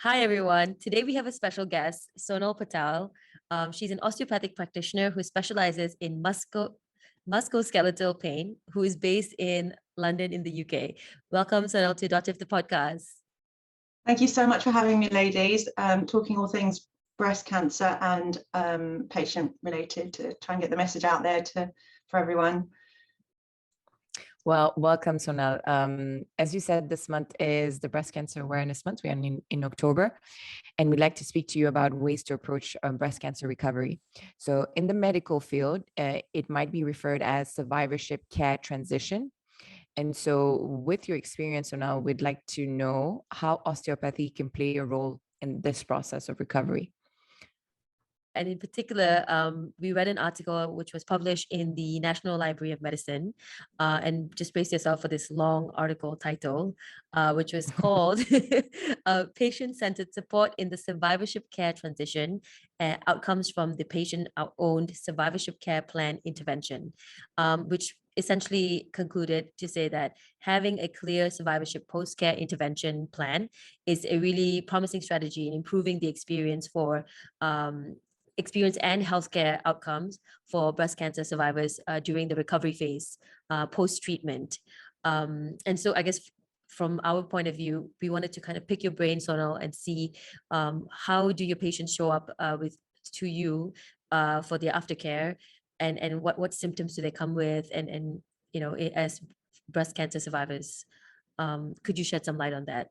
Hi, everyone. Today we have a special guest, Sonal Patel. She's an osteopathic practitioner who specializes in musculoskeletal pain, who is based in London in the UK. Welcome, Sonal, to Dr. the podcast. Thank you so much for having me, ladies. Talking all things breast cancer and patient related to try and get the message out there for everyone. Well, welcome, Sonal. As you said, this month is the Breast Cancer Awareness Month. We are in October, and we'd like to speak to you about ways to approach breast cancer recovery. So in the medical field, it might be referred as survivorship care transition. And so with your experience, Sonal, we'd like to know how osteopathy can play a role in this process of recovery. And in particular, we read an article which was published in the National Library of Medicine. And just brace yourself for this long article title, which was called Patient-Centered Support in the Survivorship Care Transition, Outcomes from the Patient-Owned Survivorship Care Plan Intervention, which essentially concluded to say that having a clear survivorship post-care intervention plan is a really promising strategy in improving the experience for experience and healthcare outcomes for breast cancer survivors during the recovery phase, post-treatment. And so I guess from our point of view, we wanted to kind of pick your brain, Sonal, and see how do your patients show up to you for their aftercare, and what symptoms do they come with, and you know, as breast cancer survivors. Could you shed some light on that?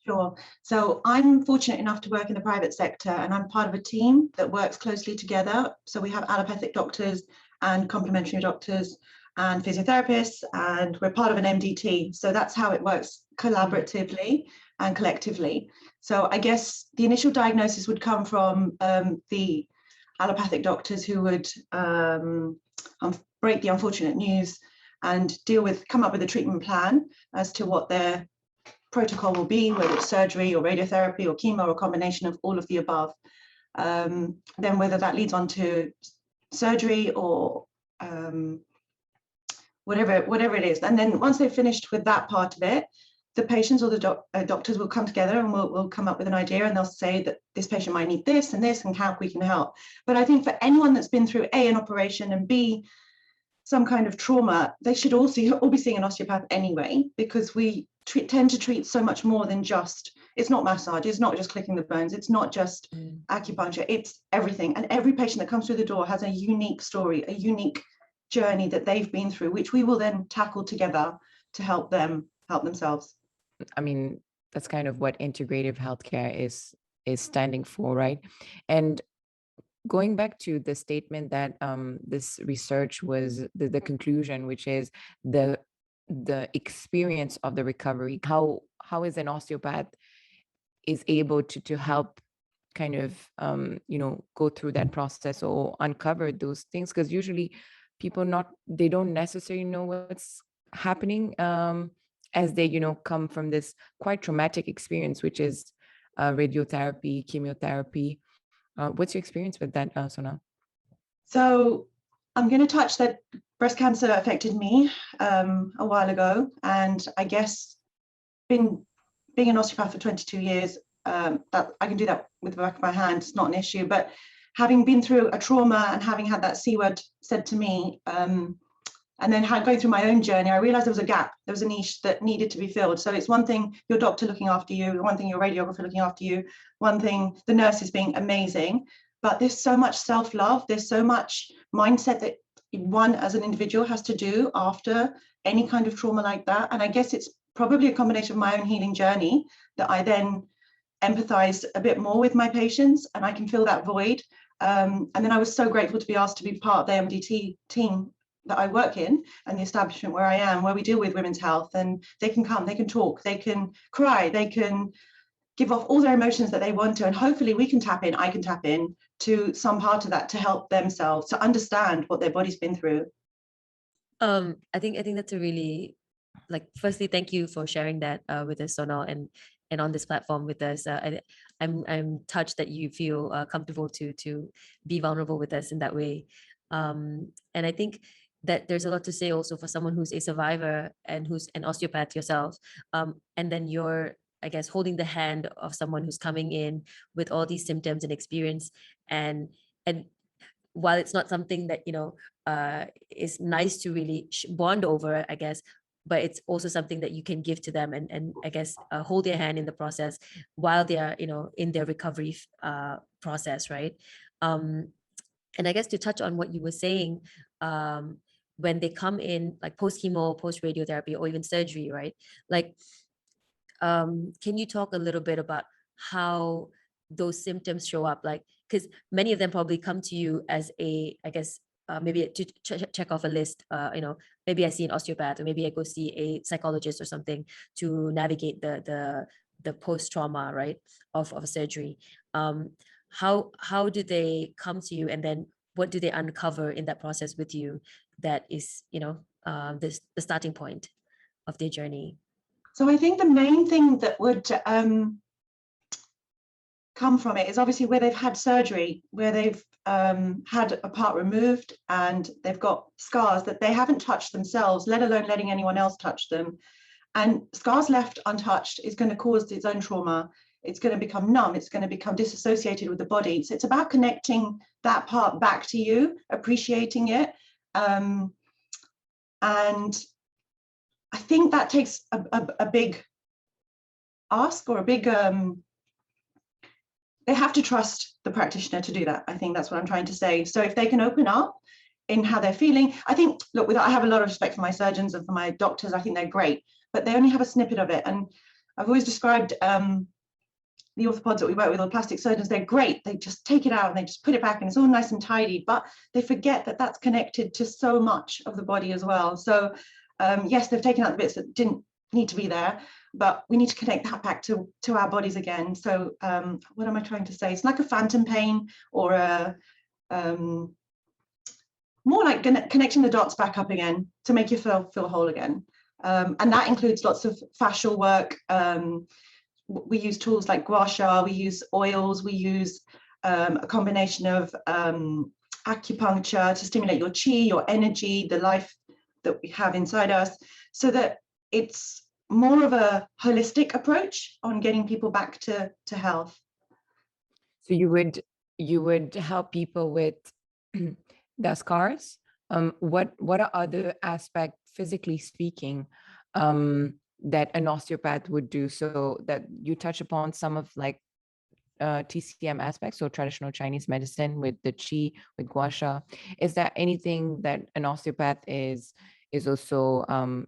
Sure. So I'm fortunate enough to work in the private sector, and I'm part of a team that works closely together. So we have allopathic doctors and complementary doctors and physiotherapists, and we're part of an MDT. So that's how it works collaboratively and collectively. So I guess the initial diagnosis would come from the allopathic doctors who would break the unfortunate news and come up with a treatment plan as to what their protocol will be, whether it's surgery or radiotherapy or chemo or a combination of all of the above. Then whether that leads on to surgery or whatever it is. And then once they've finished with that part of it, the patients or the doctors will come together and we'll come up with an idea, and they'll say that this patient might need this and how we can help. But I think for anyone that's been through A, an operation, and B, some kind of trauma, they should also all be seeing an osteopath anyway, because we tend to treat so much more than just, it's not massage, it's not just clicking the bones, it's not just acupuncture, it's everything. And every patient that comes through the door has a unique story, a unique journey that they've been through, which we will then tackle together to help them help themselves. I mean, that's kind of what integrative healthcare is standing for, right? And going back to the statement that this research was the conclusion, which is the experience of the recovery, how is an osteopath is able to help kind of go through that process or uncover those things, because usually people they don't necessarily know what's happening as they come from this quite traumatic experience, which is radiotherapy, chemotherapy. What's your experience with that, Sonal? So I'm going to touch that breast cancer affected me a while ago, and I guess being an osteopath for 22 years, that I can do that with the back of my hand. It's not an issue. But having been through a trauma and having had that C word said to me, and then going through my own journey, I realized there was a gap, there was a niche that needed to be filled. So it's one thing your doctor looking after you, one thing your radiographer looking after you, one thing the nurses being amazing, but there's so much self-love, there's so much mindset that one as an individual has to do after any kind of trauma like that. And I guess it's probably a combination of my own healing journey that I then empathize a bit more with my patients, and I can fill that void. And then I was so grateful to be asked to be part of the MDT team that I work in, and the establishment where I am, where we deal with women's health, and they can come, they can talk, they can cry, they can give off all their emotions that they want to, and hopefully we can tap in, I can tap in to some part of that to help themselves to understand what their body's been through. I think that's a really, firstly, thank you for sharing that with us, Sonal, and on this platform with us. I'm touched that you feel comfortable to be vulnerable with us in that way. And I think that there's a lot to say also for someone who's a survivor and who's an osteopath yourself. And then you're I guess, holding the hand of someone who's coming in with all these symptoms and experience, and while it's not something that, is nice to really bond over, I guess, but it's also something that you can give to them, and I guess hold their hand in the process while they are, in their recovery process, right? And I guess to touch on what you were saying, when they come in like post chemo, post radiotherapy, or even surgery, right? Like, can you talk a little bit about how those symptoms show up? Like, because many of them probably come to you as a, I guess, maybe to check off a list, maybe I see an osteopath, or maybe I go see a psychologist or something to navigate the post-trauma, right, of a surgery. How do they come to you, and then what do they uncover in that process with you that is, the starting point of their journey? So I think the main thing that would come from it is obviously where they've had surgery, where they've had a part removed and they've got scars that they haven't touched themselves, let alone letting anyone else touch them. And scars left untouched is going to cause its own trauma. It's going to become numb. It's going to become disassociated with the body. So it's about connecting that part back to you, appreciating it. And I think that takes a big ask, or a big, they have to trust the practitioner to do that. I think that's what I'm trying to say. So if they can open up in how they're feeling, I think, look, I have a lot of respect for my surgeons and for my doctors. I think they're great, but they only have a snippet of it. And I've always described the orthopods that we work with, or plastic surgeons, they're great. They just take it out and they just put it back and it's all nice and tidy, but they forget that that's connected to so much of the body as well. So yes, they've taken out the bits that didn't need to be there, but we need to connect that back to our bodies again. So what am I trying to say? It's like a phantom pain, or a more like connecting the dots back up again to make you feel whole again. And that includes lots of fascial work. We use tools like gua sha, we use oils, we use a combination of acupuncture to stimulate your qi, your energy, the life that we have inside us, so that it's more of a holistic approach on getting people back to health. So you would help people with the scars. What are other aspects, physically speaking, that an osteopath would do? So that you touch upon some of like TCM aspects, so traditional Chinese medicine with the qi, with gua sha. Is there anything that an osteopath is also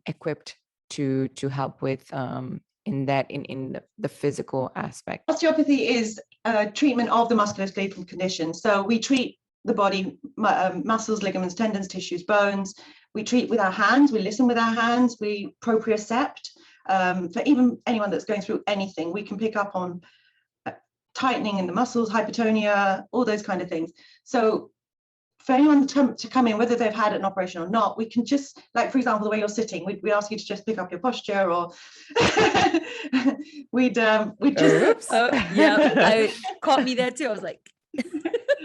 equipped to help with in the physical aspect? Osteopathy is a treatment of the musculoskeletal condition. So we treat the body, muscles, ligaments, tendons, tissues, bones. We treat with our hands, we listen with our hands, we propriocept. For even anyone that's going through anything, we can pick up on tightening in the muscles, hypotonia, all those kind of things. So for anyone to come in, whether they've had an operation or not, we can just, like, for example, the way you're sitting, we ask you to just pick up your posture, or we'd just... I caught me there too. I was like...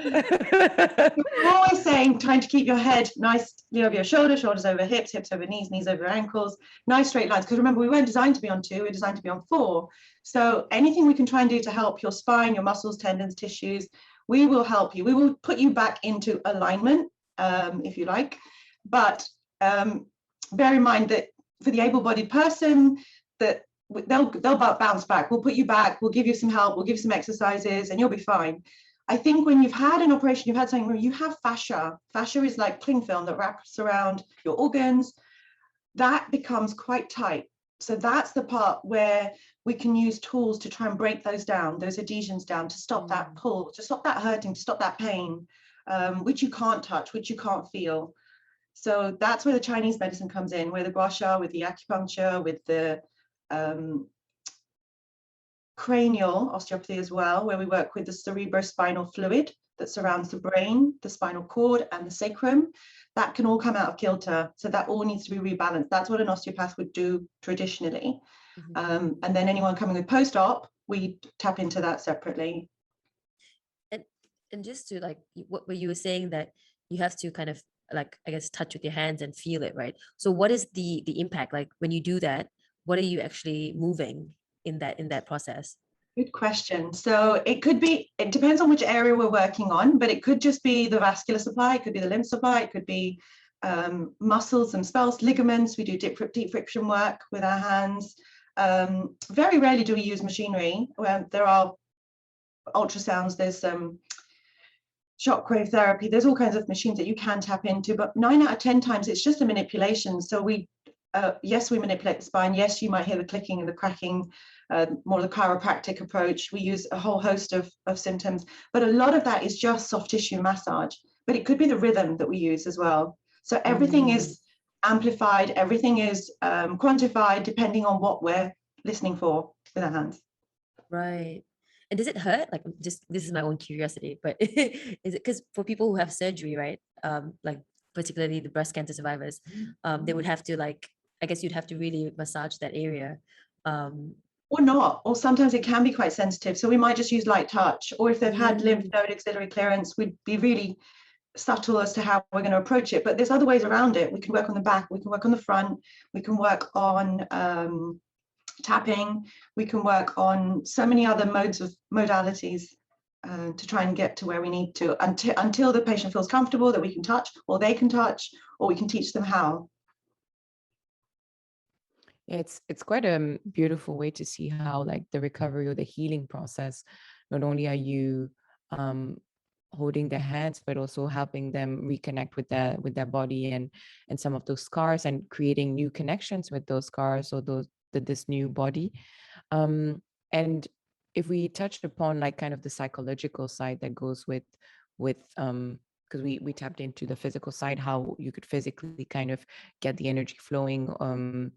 We're always saying, trying to keep your head nice, over your shoulders over hips, hips over knees, knees over ankles, nice straight lines. Because remember, we weren't designed to be on 2, we're designed to be on 4. So anything we can try and do to help your spine, your muscles, tendons, tissues, we will help you. We will put you back into alignment, if you like. But bear in mind that for the able-bodied person, that they'll bounce back. We'll put you back. We'll give you some help. We'll give you some exercises, and you'll be fine. I think when you've had an operation, you've had something where you have fascia. Fascia is like cling film that wraps around your organs. That becomes quite tight. So that's the part where we can use tools to try and break those down, those adhesions down, to stop that pull, to stop that hurting, to stop that pain, which you can't touch, which you can't feel. So that's where the Chinese medicine comes in, where the gua sha, with the acupuncture, with the cranial osteopathy as well, where we work with the cerebrospinal fluid that surrounds the brain, the spinal cord, and the sacrum. That can all come out of kilter. So that all needs to be rebalanced. That's what an osteopath would do traditionally. And then anyone coming with post-op, we tap into that separately. And just to like what you were saying, that you have to kind of, like, I guess, touch with your hands and feel it, right? So what is the impact like when you do that? What are you actually moving? in that process? Good question. So it depends on which area we're working on, but it could just be the vascular supply, it could be the lymph supply, it could be muscles themselves, ligaments. We do deep friction work with our hands. Very rarely do we use machinery. Where there are ultrasounds, there's shockwave therapy, there's all kinds of machines that you can tap into, but 9 out of 10 times it's just a manipulation. So yes, we manipulate the spine. Yes, you might hear the clicking and the cracking, more the chiropractic approach. We use a whole host of symptoms, but a lot of that is just soft tissue massage, but it could be the rhythm that we use as well. So everything is amplified, everything is quantified depending on what we're listening for with our hands. Right. And does it hurt? Like, just, this is my own curiosity, but is it, because for people who have surgery, right? Like particularly the breast cancer survivors, they would have to, like, I guess you'd have to really massage that area. Or not, or sometimes it can be quite sensitive. So we might just use light touch, or if they've had lymph node axillary clearance, we'd be really subtle as to how we're going to approach it. But there's other ways around it. We can work on the back, we can work on the front, we can work on tapping, we can work on so many other modalities to try and get to where we need to, until the patient feels comfortable that we can touch, or they can touch, or we can teach them how. It's quite a beautiful way to see how, like, the recovery or the healing process, not only are you holding their hands, but also helping them reconnect with their body and some of those scars, and creating new connections with those scars or this new body. And if we touched upon, like, kind of the psychological side that goes with because we tapped into the physical side, how you could physically kind of get the energy flowing.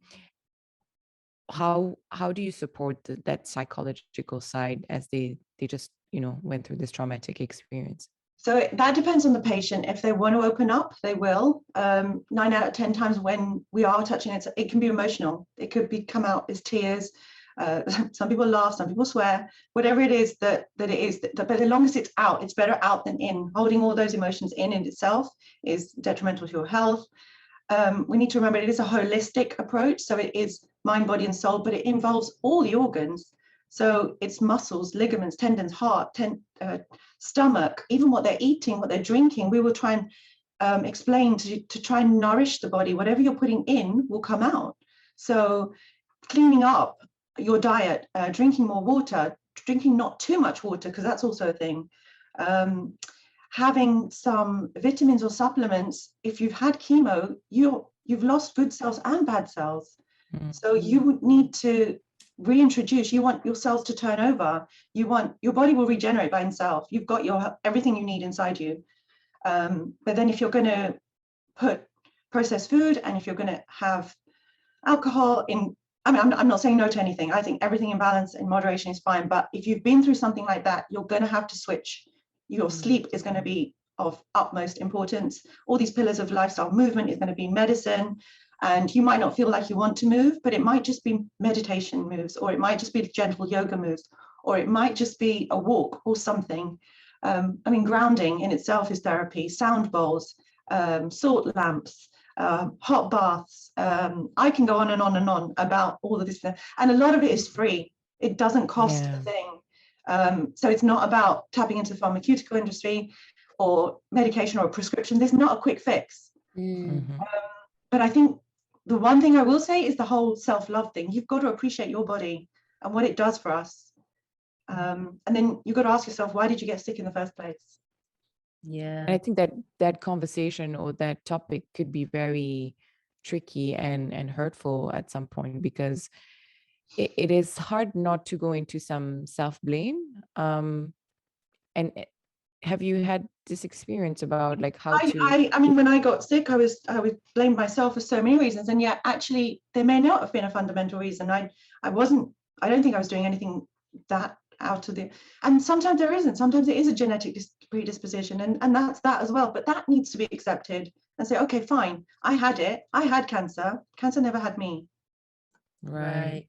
How do you support that psychological side as they just, went through this traumatic experience? So that depends on the patient. If they want to open up, they will. 9 out of 10 times when we are touching it, it can be emotional. It could come out as tears. Some people laugh, some people swear, whatever it is that it is. But as long as it's out, it's better out than in. Holding all those emotions in itself is detrimental to your health. We need to remember it is a holistic approach. So it is mind, body, and soul, but it involves all the organs. So it's muscles, ligaments, tendons, heart, stomach, even what they're eating, what they're drinking. We will try and explain to try and nourish the body. Whatever you're putting in will come out. So cleaning up your diet, drinking more water, drinking not too much water, because that's also a thing. Having some vitamins or supplements. If you've had chemo, you've lost good cells and bad cells. So you would need to reintroduce. You want your cells to turn over. Your body will regenerate by itself. You've got everything you need inside you. But then if you're going to put processed food, and if you're going to have alcohol in, I'm not saying no to anything. I think everything in balance and moderation is fine. But if you've been through something like that, you're going to have to switch. Your sleep is going to be of utmost importance. All these pillars of lifestyle, movement is going to be medicine. And you might not feel like you want to move, but it might just be meditation moves, or it might just be gentle yoga moves, or it might just be a walk or something. Grounding in itself is therapy. Sound bowls, salt lamps, hot baths. I can go on and on and on about all of this. And a lot of it is free. It doesn't cost a thing. So it's not about tapping into the pharmaceutical industry or medication or a prescription. There's not a quick fix. But I think the one thing I will say is the whole self-love thing. You've got to appreciate your body and what it does for us. And then you've got to ask yourself, why did you get sick in the first place? Yeah. And I think that conversation or that topic could be very tricky and hurtful at some point, because it is hard not to go into some self-blame. And have you had this experience about, like, how I mean, when I got sick, I was blamed myself for so many reasons, and yet actually there may not have been a fundamental reason. I don't think I was doing anything that out of the, and sometimes there isn't. Sometimes it is a genetic predisposition, and that's that as well. But that needs to be accepted and say, okay, fine, I had it. I had cancer. Cancer never had me. Right.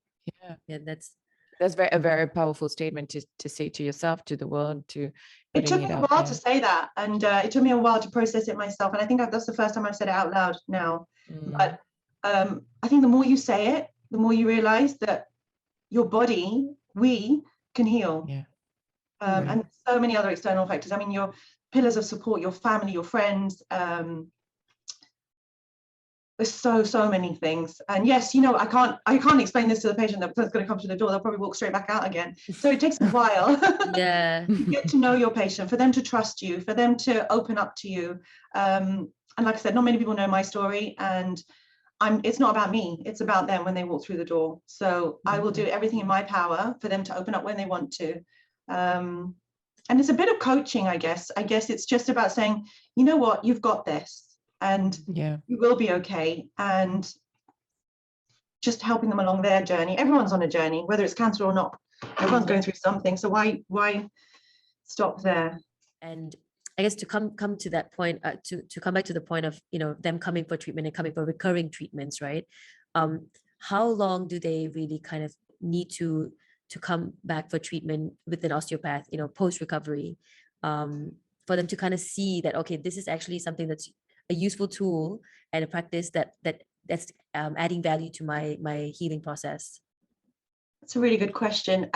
Yeah, that's a very powerful statement to say to yourself, to the world, to it took me a while to say that, and it took me a while to process it myself, and I think that's the first time I've said it out loud now. But I think the more you say it, the more you realize that your body, we can heal. Yeah. And so many other external factors. I mean, your pillars of support, your family, your friends. There's so many things. And yes, you know, I can't explain this to the patient that's going to come to the door. They'll probably walk straight back out again. So it takes a while. Yeah. to get to know your patient, for them to trust you, for them to open up to you. And like I said, not many people know my story, and it's not about me, it's about them when they walk through the door. So I will do everything in my power for them to open up when they want to. And it's a bit of coaching, I guess. It's just about saying, you know what, you've got this, and you will be okay, and just helping them along their journey. Everyone's on a journey, whether it's cancer or not. Everyone's going through something. So why stop there? And I guess to come to that point, to come back to the point of, you know, them coming for treatment and coming for recurring treatments, right? How long do they really kind of need to come back for treatment with an osteopath, you know, post recovery, for them to kind of see that, okay, this is actually something that's a useful tool and a practice that's adding value to my healing process? That's a really good question.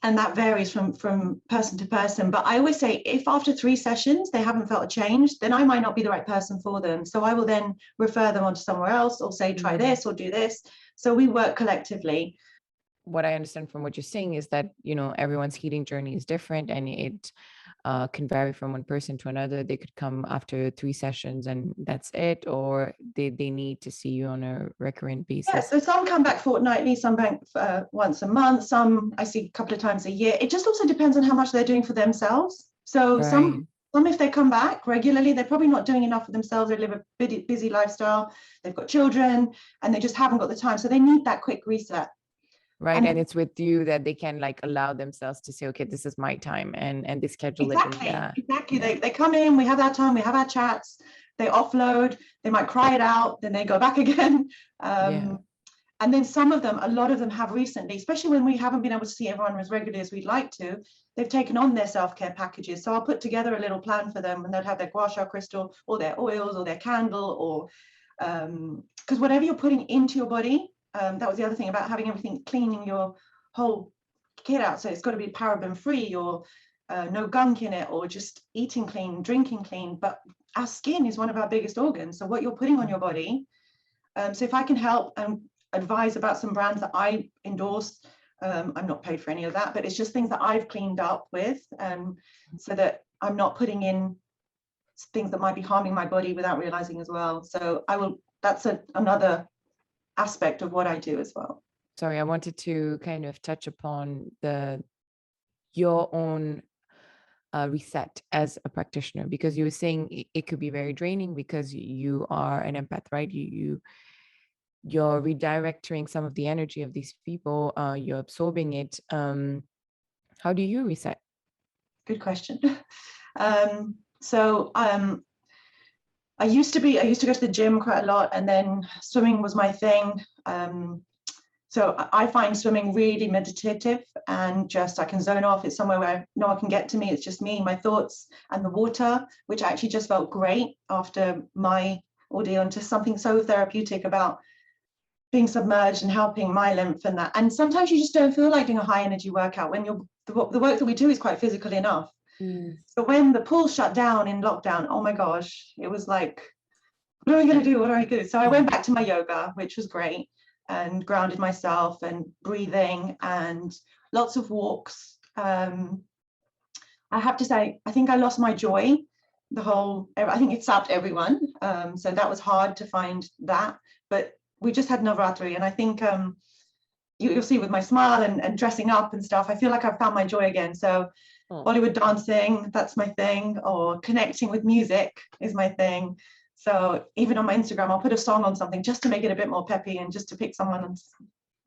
And that varies from person to person. But I always say, if after 3 sessions they haven't felt a change, then I might not be the right person for them. So I will then refer them on to somewhere else, or say, try this or do this. So we work collectively. What I understand from what you're saying is that, you know, everyone's healing journey is different, and it can vary from one person to another. They could come after 3 sessions and that's it, or they need to see you on a recurrent basis. Yeah, so some come back fortnightly, some back once a month, some I see a couple of times a year. It just also depends on how much they're doing for themselves. So some if they come back regularly, they're probably not doing enough for themselves. They live a busy lifestyle, they've got children, and they just haven't got the time. So they need that quick reset. Right. And it's with you that they can like allow themselves to say, okay, this is my time, and they schedule it. Exactly. They come in, we have our time, we have our chats, they offload, they might cry it out, then they go back again. And then a lot of them have recently, especially when we haven't been able to see everyone as regularly as we'd like to, they've taken on their self-care packages. So I'll put together a little plan for them, and they'll have their gua sha crystal or their oils or their candle, or because whatever you're putting into your body, that was the other thing about having everything, cleaning your whole kit out. So it's got to be paraben free, or no gunk in it, or just eating clean, drinking clean. But our skin is one of our biggest organs. So what you're putting on your body. So if I can help and advise about some brands that I endorse, I'm not paid for any of that, but it's just things that I've cleaned up with, so that I'm not putting in things that might be harming my body without realizing as well. So that's another aspect of what I do as well. Sorry, I wanted to kind of touch upon your own reset as a practitioner, because you were saying it could be very draining because you are an empath, right? You're redirecting some of the energy of these people, you're absorbing it. How do you reset? Good question. I used to go to the gym quite a lot, and then swimming was my thing. So I find swimming really meditative, and just I can zone off. It's somewhere where no one can get to me. It's just me, my thoughts, and the water, which actually just felt great after my ordeal, and just something so therapeutic about being submerged and helping my lymph and that. And sometimes you just don't feel like doing a high energy workout when the work that we do is quite physical enough. So when the pool shut down in lockdown, oh my gosh, it was like, what are we going to do? What are we going to do? So I went back to my yoga, which was great, and grounded myself and breathing and lots of walks. I have to say, I think I lost my joy. I think it sapped everyone. So that was hard to find that. But we just had Navratri, and I think you'll see with my smile and dressing up and stuff, I feel like I've found my joy again. So Bollywood dancing, that's my thing, or connecting with music is my thing. So even on my Instagram, I'll put a song on something just to make it a bit more peppy, and just to pick someone,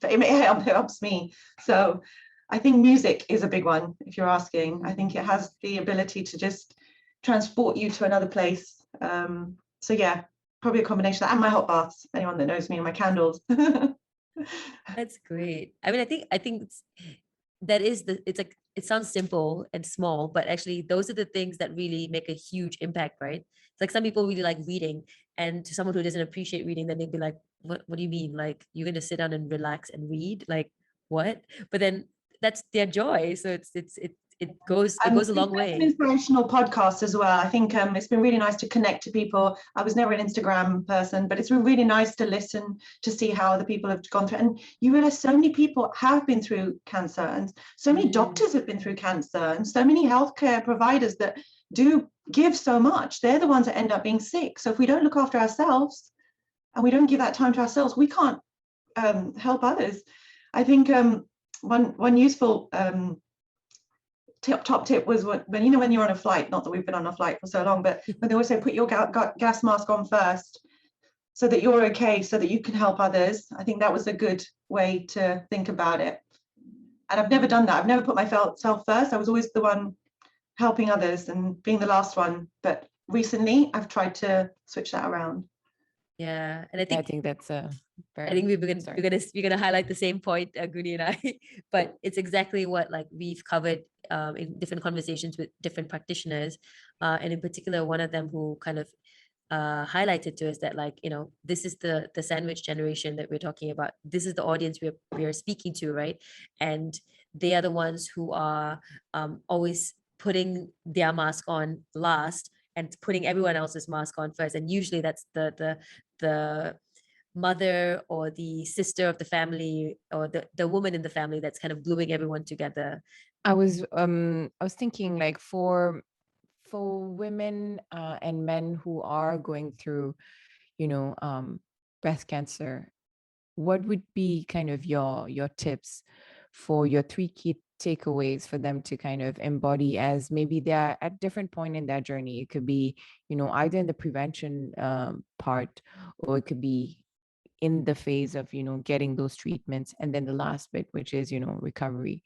it helps me. So I think music is a big one, if you're asking. I think it has the ability to just transport you to another place. So yeah, probably a combination of that, and my hot baths, anyone that knows me, and my candles. That's great. I mean, I think it's like, it sounds simple and small, but actually those are the things that really make a huge impact, right? It's like some people really like reading, and to someone who doesn't appreciate reading, then they'd be like, what do you mean? Like, you're going to sit down and relax and read? Like, what? But then that's their joy. So it goes a long way. An inspirational podcast as well. I think it's been really nice to connect to people. I was never an Instagram person, but it's been really nice to listen to see how other people have gone through. And you realize so many people have been through cancer, and so many doctors have been through cancer, and so many healthcare providers that do give so much. They're the ones that end up being sick. So if we don't look after ourselves and we don't give that time to ourselves, we can't help others. I think one useful top tip was when you're on a flight, not that we've been on a flight for so long, but when they always say put your gas mask on first so that you're okay, so that you can help others. I think that was a good way to think about it. And I've never done that. I've never put myself first. I was always the one helping others and being the last one. But recently I've tried to switch that around. Yeah, and I think that's a very. I think we're gonna highlight the same point, Guni and I. But it's exactly what like we've covered in different conversations with different practitioners, and in particular, one of them who kind of highlighted to us that, like, this is the sandwich generation that we're talking about. This is the audience we're speaking to, right? And they are the ones who are always putting their mask on last and putting everyone else's mask on first. And usually that's the mother or the sister of the family or the woman in the family that's kind of gluing everyone together. I was thinking, like, for women and men who are going through, breast cancer, what would be kind of your tips for your 3 key takeaways for them to kind of embody as maybe they're at different point in their journey? It could be, either in the prevention part, or it could be in the phase of, getting those treatments. And then the last bit, which is, recovery.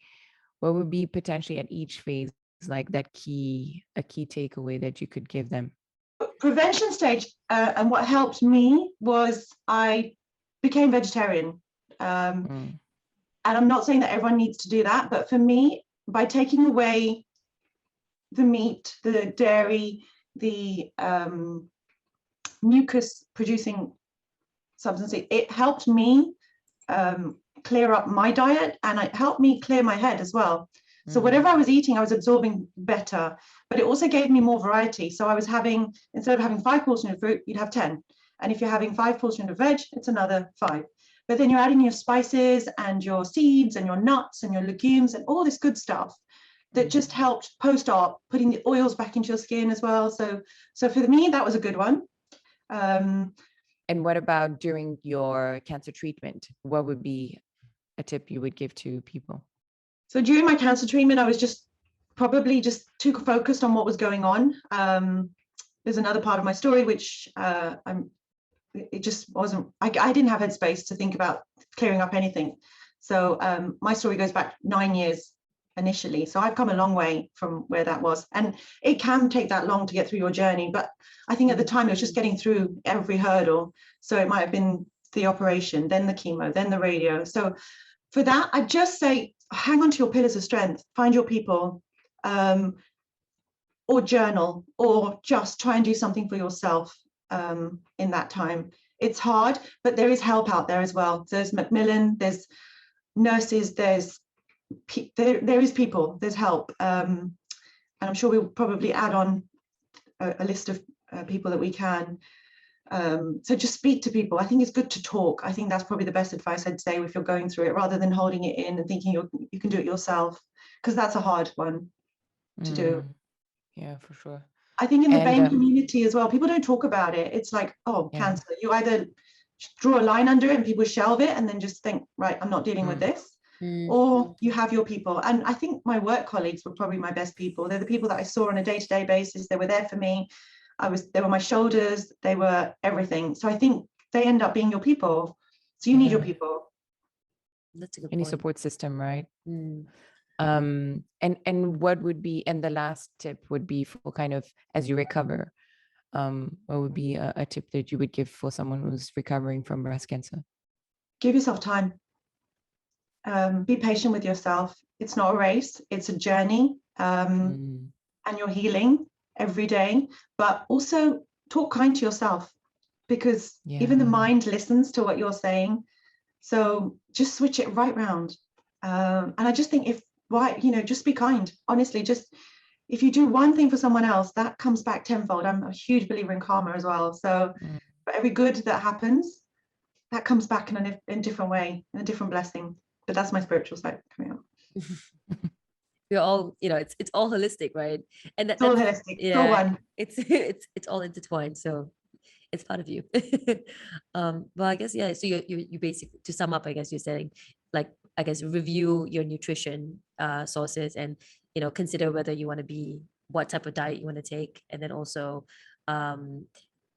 What would be potentially at each phase, like a key takeaway that you could give them? Prevention stage, and what helped me was I became vegetarian. And I'm not saying that everyone needs to do that, but for me, by taking away the meat, the dairy, the mucus producing substances, it helped me clear up my diet, and it helped me clear my head as well. So whatever I was eating, I was absorbing better, but it also gave me more variety. So I was having, instead of having 5 portions of fruit, you'd have 10. And if you're having 5 portions of veg, it's another 5. But then you're adding your spices and your seeds and your nuts and your legumes and all this good stuff that just helped post-op, putting the oils back into your skin as well. So for me, that was a good one. And what about during your cancer treatment? What would be a tip you would give to people? So during my cancer treatment, I was probably too focused on what was going on. There's another part of my story which it just wasn't, I didn't have headspace to think about clearing up anything. So my story goes back 9 years initially. So I've come a long way from where that was. And it can take that long to get through your journey. But I think at the time it was just getting through every hurdle. So it might have been the operation, then the chemo, then the radio. So for that, I'd just say, hang on to your pillars of strength, find your people, or journal, or just try and do something for yourself in that time. It's hard, but there is help out there as well. There's Macmillan, there's nurses, there is people, there's help. And I'm sure we'll probably add on a list of people that we can. So just speak to people. I think it's good to talk. I think that's probably the best advice I'd say if you're going through it, rather than holding it in and thinking you can do it yourself, because that's a hard one to do. Yeah, for sure. I think in the BAME community as well, people don't talk about it. It's like, cancer. You either draw a line under it and people shelve it and then just think, right, I'm not dealing with this. Or you have your people. And I think my work colleagues were probably my best people. They're the people that I saw on a day-to-day basis. They were there for me. They were my shoulders. They were everything. So I think they end up being your people. So you need your people. That's a good Any point. support system, right? And what would be, and the last tip would be for kind of as you recover, what would be a tip that you would give for someone who's recovering from breast cancer? Give yourself time. Be patient with yourself. It's not a race, it's a journey. And you're healing every day, but also talk kind to yourself, because even the mind listens to what you're saying. So just switch it right round. And I just think just be kind. Honestly, just if you do one thing for someone else, that comes back tenfold. I'm a huge believer in karma as well. So for every good that happens, that comes back in a different way, in a different blessing. But that's my spiritual side coming out. We're all, it's all holistic, right? And It's all holistic. yeah, it's all one. It's all intertwined. So it's part of you. Well, I guess, yeah. So you basically, to sum up, I guess you're saying, like, I guess, review your nutrition sources and, consider whether you want to be, what type of diet you want to take, and then also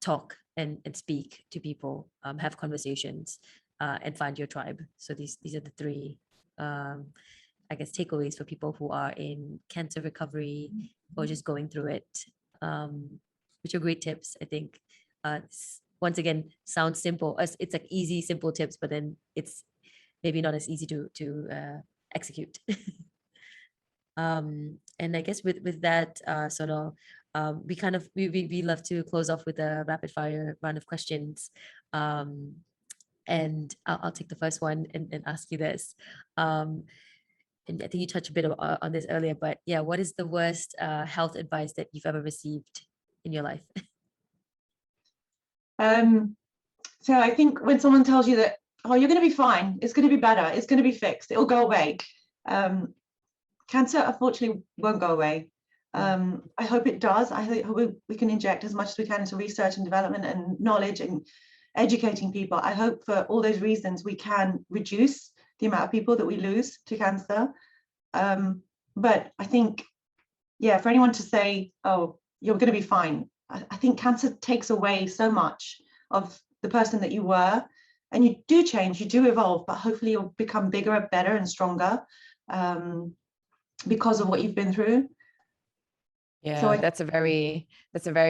talk and speak to people, have conversations, and find your tribe. So these are the three, I guess, takeaways for people who are in cancer recovery or just going through it, which are great tips. I think, once again, sounds simple. It's like easy, simple tips, but then it's maybe not as easy to execute. And I guess with that, Sonal, we love to close off with a rapid fire round of questions. And I'll take the first one and ask you this. And I think you touched a bit on this earlier, but yeah, what is the worst health advice that you've ever received in your life? So I think when someone tells you that, oh, you're going to be fine, it's going to be better, it's going to be fixed, it'll go away. Cancer, unfortunately, won't go away. I hope it does. I hope we can inject as much as we can into research and development and knowledge and educating people. I hope for all those reasons we can reduce the amount of people that we lose to cancer. But I think, yeah, for anyone to say, oh, you're going to be fine, I think cancer takes away so much of the person that you were, and you do change, you do evolve, but hopefully you'll become bigger, better, and stronger because of what you've been through. Yeah, so that's a very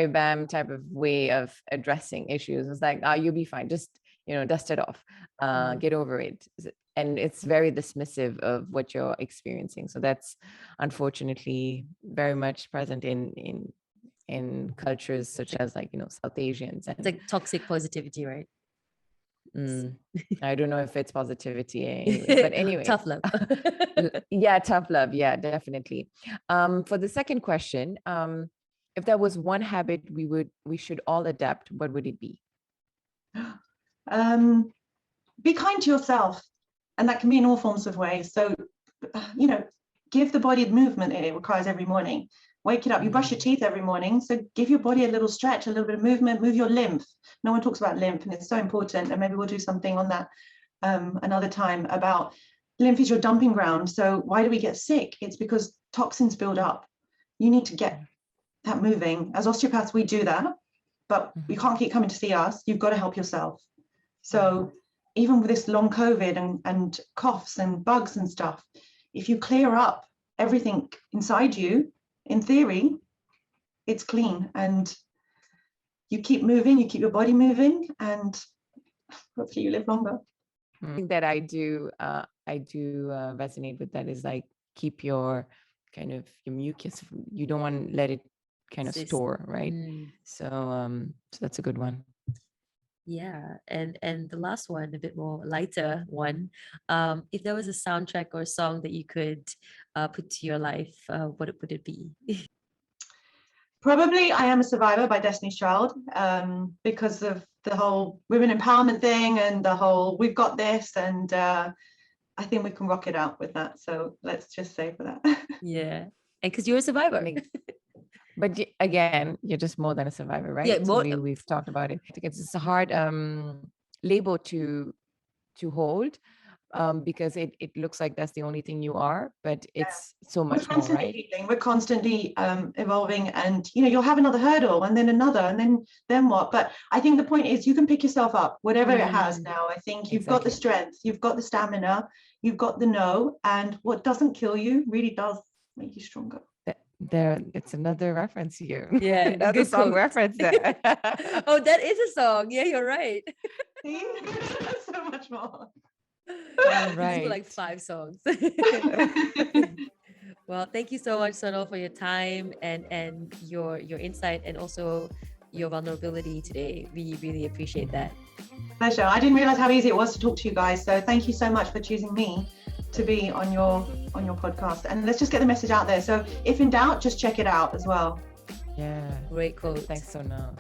BAM type of way of addressing issues. It's like, you'll be fine, just dust it off, get over it. And it's very dismissive of what you're experiencing. So that's unfortunately very much present in cultures such as, like, South Asians. And it's like toxic positivity, right? I don't know if it's positivity anyway, but anyway. Tough love. Yeah, tough love. Yeah, definitely. For the second question, if there was one habit we should all adapt, what would it be? Be kind to yourself, and that can be in all forms of ways. So, give the body the movement it requires every morning. Wake it up. You brush your teeth every morning, so give your body a little stretch, a little bit of movement, move your lymph. No one talks about lymph, and it's so important, and maybe we'll do something on that another time. About lymph is your dumping ground. So why do we get sick? It's because toxins build up. You need to get that moving. As osteopaths, we do that, but you can't keep coming to see us. You've got to help yourself. So even with this long COVID and coughs and bugs and stuff, if you clear up everything inside you, in theory, it's clean, and you keep moving, you keep your body moving, and hopefully you live longer. I think that I do resonate with that, is like, keep your mucus. You don't want to let it store, right? So that's a good one. Yeah, and the last one, a bit more lighter one. If there was a soundtrack or a song that you could put to your life, what would it be? Probably I Am a Survivor by Destiny's Child, because of the whole women empowerment thing and the whole we've got this, and I think we can rock it out with that. So let's just say for that. Yeah, and because you're a survivor. But again, you're just more than a survivor, right? Yeah, more. We've talked about it. I think it's a hard label to hold, because it looks like that's the only thing you are, but it's so much more, right? Healing. We're constantly evolving, and you'll have another hurdle, and then another, and then what? But I think the point is, you can pick yourself up, whatever it has now. I think you've got the strength, you've got the stamina, you've got the know, and what doesn't kill you really does make you stronger. It's another reference here. Yeah, another song reference there. Oh, that is a song. Yeah, you're right. See? So much more. All right. Like 5 songs. Well, thank you so much, Sonal, for your time and your insight, and also your vulnerability today. We really appreciate that. Pleasure. I didn't realize how easy it was to talk to you guys. So thank you so much for choosing me to be on your podcast, and let's just get the message out there. So if in doubt, just check it out as well. Yeah. Great quote. Thanks, Sonal.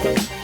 Thank you.